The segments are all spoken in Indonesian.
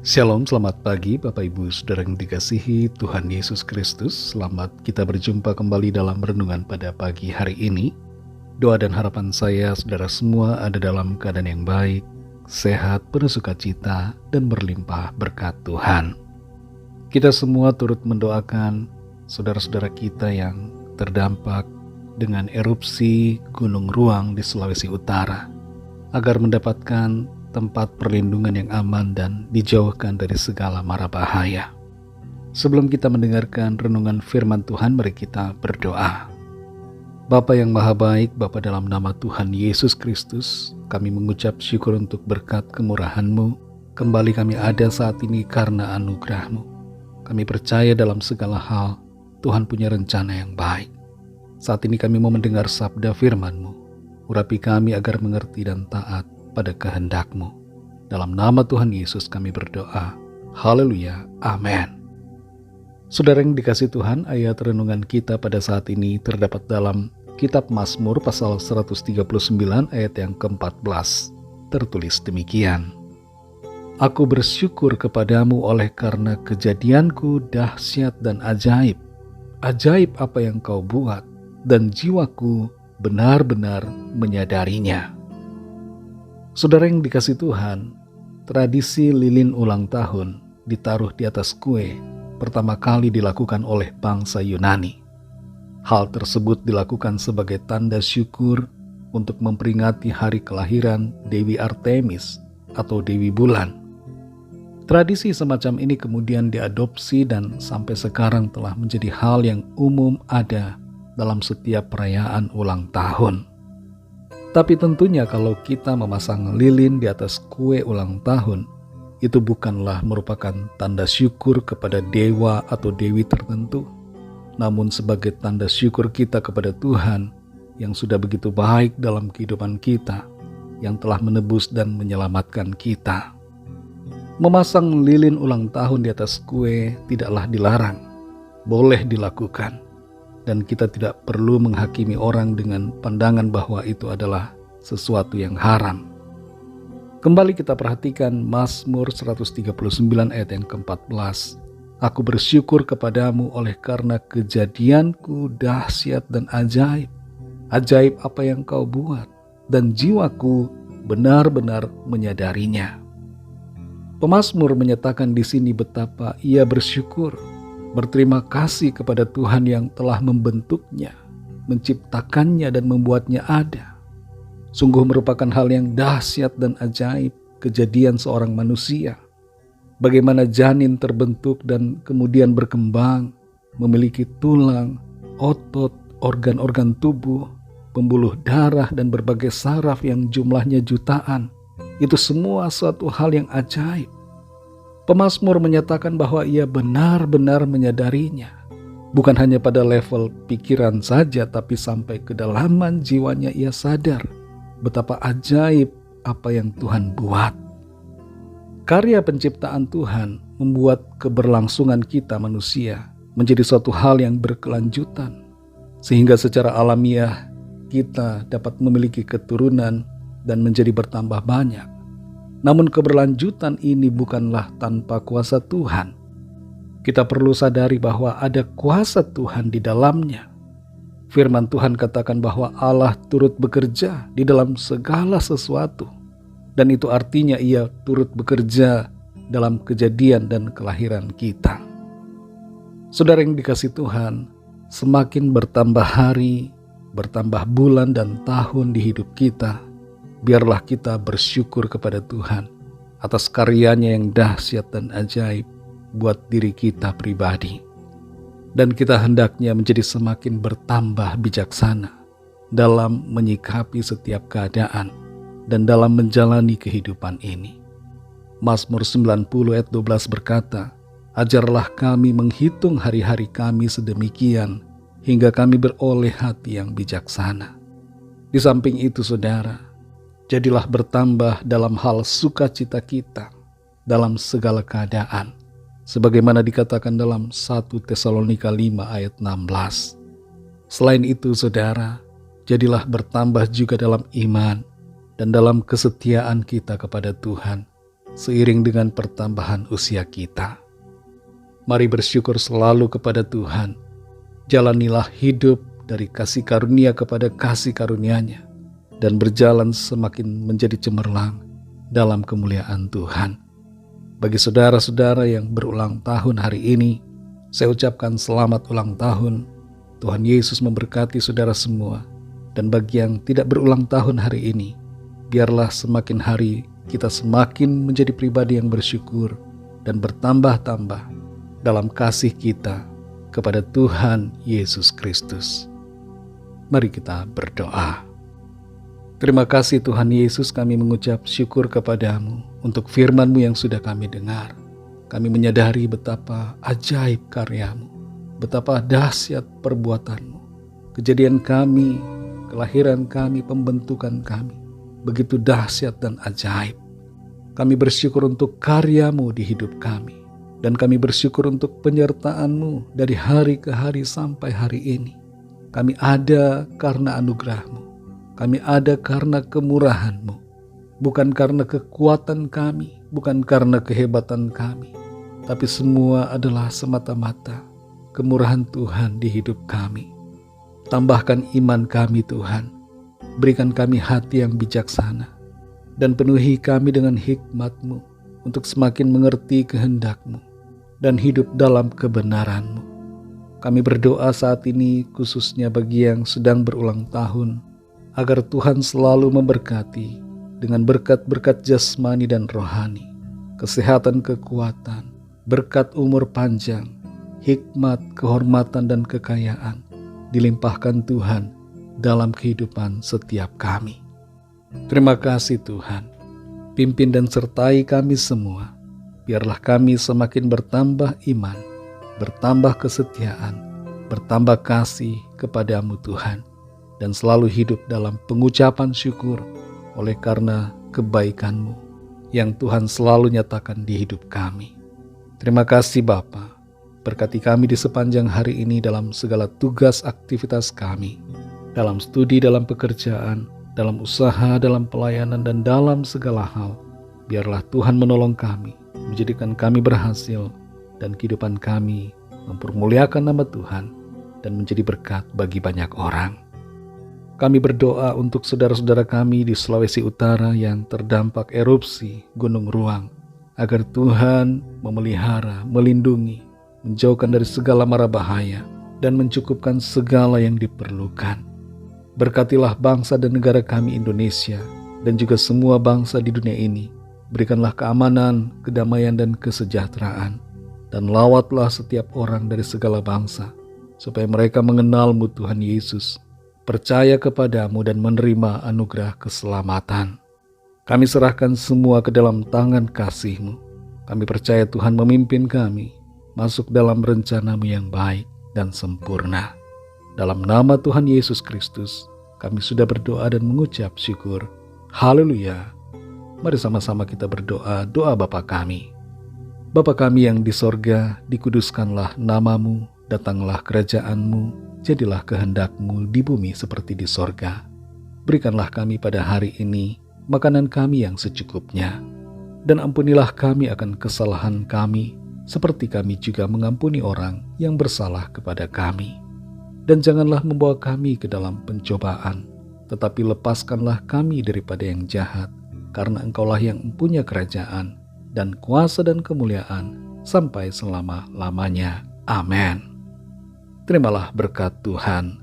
Shalom, selamat pagi Bapak Ibu Saudara yang dikasihi Tuhan Yesus Kristus. Selamat kita berjumpa kembali dalam renungan pada pagi hari ini. Doa dan harapan saya saudara semua ada dalam keadaan yang baik, sehat, penuh sukacita, dan berlimpah berkat Tuhan. Kita semua turut mendoakan saudara-saudara kita yang terdampak dengan erupsi Gunung Ruang di Sulawesi Utara, agar mendapatkan tempat perlindungan yang aman dan dijauhkan dari segala mara bahaya. Sebelum kita mendengarkan renungan firman Tuhan, mari kita berdoa. Bapa yang maha baik, Bapa dalam nama Tuhan Yesus Kristus, kami mengucap syukur untuk berkat kemurahan-Mu. Kembali kami ada saat ini karena anugerah-Mu. Kami percaya dalam segala hal, Tuhan punya rencana yang baik. Saat ini kami mau mendengar sabda firman-Mu. Urapi kami agar mengerti dan taat pada kehendak-Mu. Dalam nama Tuhan Yesus kami berdoa. Haleluya. Amin. Saudara yang dikasih Tuhan, ayat renungan kita pada saat ini terdapat dalam Kitab Mazmur pasal 139 ayat yang ke-14. Tertulis demikian. Aku bersyukur kepadamu oleh karena kejadianku dahsyat dan ajaib. Ajaib apa yang kau buat, dan jiwaku benar-benar menyadarinya. Saudara yang dikasih Tuhan, tradisi lilin ulang tahun ditaruh di atas kue pertama kali dilakukan oleh bangsa Yunani. Hal tersebut dilakukan sebagai tanda syukur untuk memperingati hari kelahiran Dewi Artemis atau Dewi Bulan. Tradisi semacam ini kemudian diadopsi dan sampai sekarang telah menjadi hal yang umum ada dalam setiap perayaan ulang tahun. Tapi tentunya kalau kita memasang lilin di atas kue ulang tahun, itu bukanlah merupakan tanda syukur kepada dewa atau dewi tertentu, namun sebagai tanda syukur kita kepada Tuhan yang sudah begitu baik dalam kehidupan kita, yang telah menebus dan menyelamatkan kita. Memasang lilin ulang tahun di atas kue tidaklah dilarang, boleh dilakukan. Dan kita tidak perlu menghakimi orang dengan pandangan bahwa itu adalah sesuatu yang haram. Kembali kita perhatikan Mazmur 139 ayat yang ke-14. Aku bersyukur kepadamu oleh karena kejadianku dahsyat dan ajaib. Ajaib apa yang kau buat, dan jiwaku benar-benar menyadarinya. Pemazmur menyatakan di sini betapa ia bersyukur, berterima kasih kepada Tuhan yang telah membentuknya, menciptakannya dan membuatnya ada. Sungguh merupakan hal yang dahsyat dan ajaib kejadian seorang manusia. Bagaimana janin terbentuk dan kemudian berkembang, memiliki tulang, otot, organ-organ tubuh, pembuluh darah dan berbagai saraf yang jumlahnya jutaan. Itu semua suatu hal yang ajaib. Pemazmur menyatakan bahwa ia benar-benar menyadarinya. Bukan hanya pada level pikiran saja, tapi sampai kedalaman jiwanya ia sadar betapa ajaib apa yang Tuhan buat. Karya penciptaan Tuhan membuat keberlangsungan kita manusia menjadi suatu hal yang berkelanjutan, sehingga secara alamiah kita dapat memiliki keturunan dan menjadi bertambah banyak. Namun keberlanjutan ini bukanlah tanpa kuasa Tuhan. Kita perlu sadari bahwa ada kuasa Tuhan di dalamnya. Firman Tuhan katakan bahwa Allah turut bekerja di dalam segala sesuatu. Dan itu artinya ia turut bekerja dalam kejadian dan kelahiran kita. Saudara yang dikasih Tuhan, semakin bertambah hari, bertambah bulan dan tahun di hidup kita, biarlah kita bersyukur kepada Tuhan atas karyanya yang dahsyat dan ajaib buat diri kita pribadi. Dan kita hendaknya menjadi semakin bertambah bijaksana dalam menyikapi setiap keadaan dan dalam menjalani kehidupan ini. Mazmur 90 ayat 12 berkata, ajarlah kami menghitung hari-hari kami sedemikian hingga kami beroleh hati yang bijaksana. Di samping itu saudara, jadilah bertambah dalam hal sukacita kita dalam segala keadaan, sebagaimana dikatakan dalam 1 Tesalonika 5 ayat 16. Selain itu saudara, jadilah bertambah juga dalam iman dan dalam kesetiaan kita kepada Tuhan, seiring dengan pertambahan usia kita. Mari bersyukur selalu kepada Tuhan. Jalanilah hidup dari kasih karunia kepada kasih karunia-Nya, dan berjalan semakin menjadi cemerlang dalam kemuliaan Tuhan. Bagi saudara-saudara yang berulang tahun hari ini, saya ucapkan selamat ulang tahun. Tuhan Yesus memberkati saudara semua. Dan bagi yang tidak berulang tahun hari ini, biarlah semakin hari kita semakin menjadi pribadi yang bersyukur dan bertambah-tambah dalam kasih kita kepada Tuhan Yesus Kristus. Mari kita berdoa. Terima kasih Tuhan Yesus, kami mengucap syukur kepadamu untuk firman-Mu yang sudah kami dengar. Kami menyadari betapa ajaib karya-Mu, betapa dahsyat perbuatan-Mu. Kejadian kami, kelahiran kami, pembentukan kami, begitu dahsyat dan ajaib. Kami bersyukur untuk karya-Mu di hidup kami. Dan kami bersyukur untuk penyertaan-Mu dari hari ke hari sampai hari ini. Kami ada karena anugerah-Mu. Kami ada karena kemurahan-Mu. Bukan karena kekuatan kami, bukan karena kehebatan kami. Tapi semua adalah semata-mata kemurahan Tuhan di hidup kami. Tambahkan iman kami Tuhan. Berikan kami hati yang bijaksana. Dan penuhi kami dengan hikmat-Mu untuk semakin mengerti kehendak-Mu dan hidup dalam kebenaran-Mu. Kami berdoa saat ini khususnya bagi yang sedang berulang tahun, agar Tuhan selalu memberkati dengan berkat-berkat jasmani dan rohani, kesehatan, kekuatan, berkat umur panjang, hikmat, kehormatan, dan kekayaan dilimpahkan Tuhan dalam kehidupan setiap kami. Terima kasih Tuhan. Pimpin dan sertai kami semua. Biarlah kami semakin bertambah iman, bertambah kesetiaan, bertambah kasih kepadamu Tuhan, dan selalu hidup dalam pengucapan syukur oleh karena kebaikan-Mu yang Tuhan selalu nyatakan di hidup kami. Terima kasih Bapa. Berkati kami di sepanjang hari ini dalam segala tugas aktivitas kami, dalam studi, dalam pekerjaan, dalam usaha, dalam pelayanan, dan dalam segala hal. Biarlah Tuhan menolong kami, menjadikan kami berhasil, dan kehidupan kami mempermuliakan nama Tuhan dan menjadi berkat bagi banyak orang. Kami berdoa untuk saudara-saudara kami di Sulawesi Utara yang terdampak erupsi Gunung Ruang, agar Tuhan memelihara, melindungi, menjauhkan dari segala mara bahaya, dan mencukupkan segala yang diperlukan. Berkatilah bangsa dan negara kami Indonesia, dan juga semua bangsa di dunia ini. Berikanlah keamanan, kedamaian, dan kesejahteraan. Dan lawatlah setiap orang dari segala bangsa, supaya mereka mengenal-Mu Tuhan Yesus, percaya kepada-Mu, dan menerima anugerah keselamatan. Kami serahkan semua ke dalam tangan kasih-Mu. Kami percaya Tuhan memimpin kami masuk dalam rencana-Mu yang baik dan sempurna. Dalam nama Tuhan Yesus Kristus, kami sudah berdoa dan mengucap syukur. Haleluya. Mari sama-sama kita berdoa doa Bapa kami. Bapa kami yang di sorga, dikuduskanlah nama-Mu, datanglah kerajaan-Mu, jadilah kehendak-Mu di bumi seperti di sorga. Berikanlah kami pada hari ini makanan kami yang secukupnya, dan ampunilah kami akan kesalahan kami, seperti kami juga mengampuni orang yang bersalah kepada kami. Dan janganlah membawa kami ke dalam pencobaan, tetapi lepaskanlah kami daripada yang jahat, karena Engkaulah yang mempunyai kerajaan, dan kuasa dan kemuliaan, sampai selama-lamanya. Amin. Terimalah berkat Tuhan.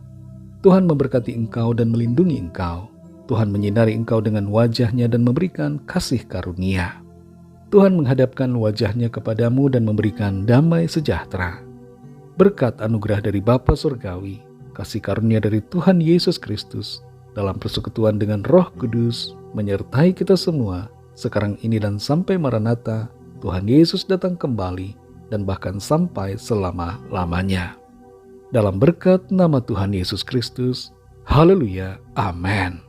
Tuhan memberkati engkau dan melindungi engkau. Tuhan menyinari engkau dengan wajah-Nya dan memberikan kasih karunia. Tuhan menghadapkan wajah-Nya kepadamu dan memberikan damai sejahtera. Berkat anugerah dari Bapa Surgawi, kasih karunia dari Tuhan Yesus Kristus, dalam persekutuan dengan Roh Kudus, menyertai kita semua, sekarang ini dan sampai Maranatha, Tuhan Yesus datang kembali, dan bahkan sampai selama-lamanya. Dalam berkat nama Tuhan Yesus Kristus, haleluya, amin.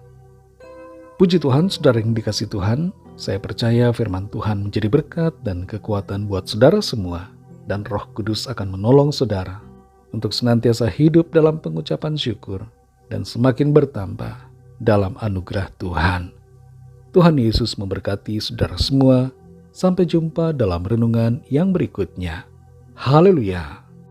Puji Tuhan, saudara yang dikasihi Tuhan, saya percaya firman Tuhan menjadi berkat dan kekuatan buat saudara semua, dan Roh Kudus akan menolong saudara untuk senantiasa hidup dalam pengucapan syukur dan semakin bertambah dalam anugerah Tuhan. Tuhan Yesus memberkati saudara semua. Sampai jumpa dalam renungan yang berikutnya. Haleluya!